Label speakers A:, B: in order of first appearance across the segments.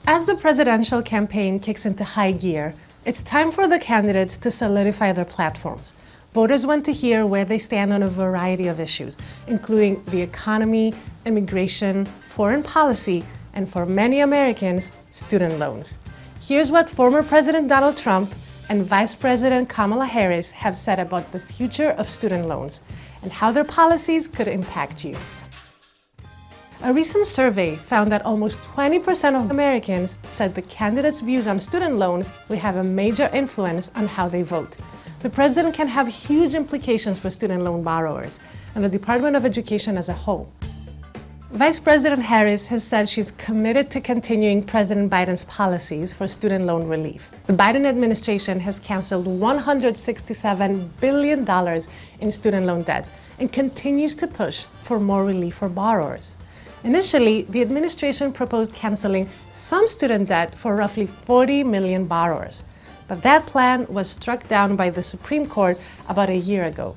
A: As the presidential campaign kicks into high gear, it's time for the candidates to solidify their platforms. Voters want to hear where they stand on a variety of issues, including the economy, immigration, foreign policy, and for many Americans, student loans. Here's what former President Donald Trump and Vice President Kamala Harris have said about the future of student loans and how their policies could impact you. A recent survey found that almost 20% of Americans said the candidates' views on student loans would have a major influence on how they vote. The president can have huge implications for student loan borrowers and the Department of Education as a whole. Vice President Harris has said she's committed to continuing President Biden's policies for student loan relief. The Biden administration has canceled $167 billion in student loan debt and continues to push for more relief for borrowers. Initially, the administration proposed canceling some student debt for roughly 40 million borrowers, but that plan was struck down by the Supreme Court about a year ago.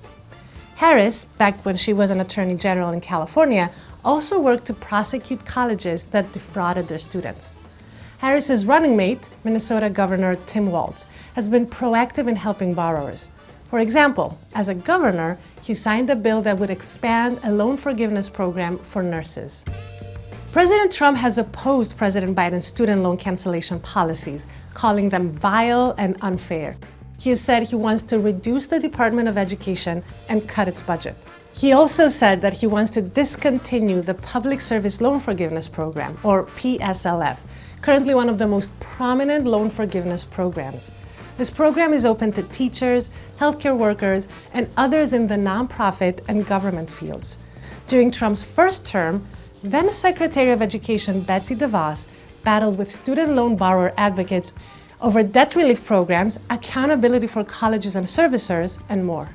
A: Harris, back when she was an attorney general in California, also worked to prosecute colleges that defrauded their students. Harris's running mate, Minnesota Governor Tim Walz, has been proactive in helping borrowers. For example, as a governor, he signed a bill that would expand a loan forgiveness program for nurses. President Trump has opposed President Biden's student loan cancellation policies, calling them vile and unfair. He has said he wants to reduce the Department of Education and cut its budget. He also said that he wants to discontinue the Public Service Loan Forgiveness Program, or PSLF, currently one of the most prominent loan forgiveness programs. This program is open to teachers, healthcare workers, and others in the nonprofit and government fields. During Trump's first term, then Secretary of Education Betsy DeVos battled with student loan borrower advocates over debt relief programs, accountability for colleges and servicers, and more.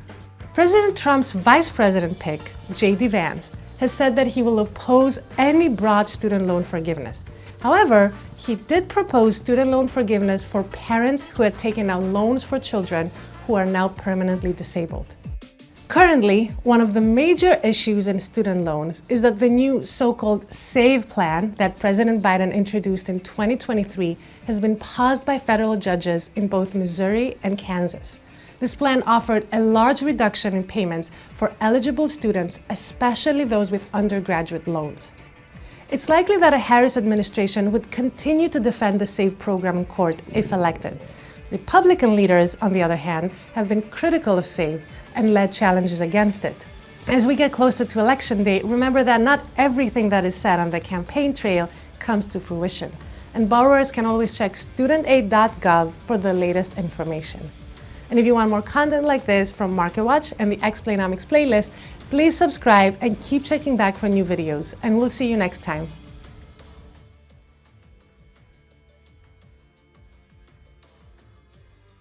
A: President Trump's vice president pick, J.D. Vance, has said that he will oppose any broad student loan forgiveness. However, he did propose student loan forgiveness for parents who had taken out loans for children who are now permanently disabled. Currently, one of the major issues in student loans is that the new so-called SAVE plan that President Biden introduced in 2023 has been paused by federal judges in both Missouri and Kansas. This plan offered a large reduction in payments for eligible students, especially those with undergraduate loans. It's likely that a Harris administration would continue to defend the SAVE program in court if elected. Republican leaders, on the other hand, have been critical of SAVE and led challenges against it. As we get closer to Election Day, remember that not everything that is said on the campaign trail comes to fruition, and borrowers can always check studentaid.gov for the latest information. And if you want more content like this from MarketWatch and the Explainomics playlist, please subscribe and keep checking back for new videos, and we'll see you next time.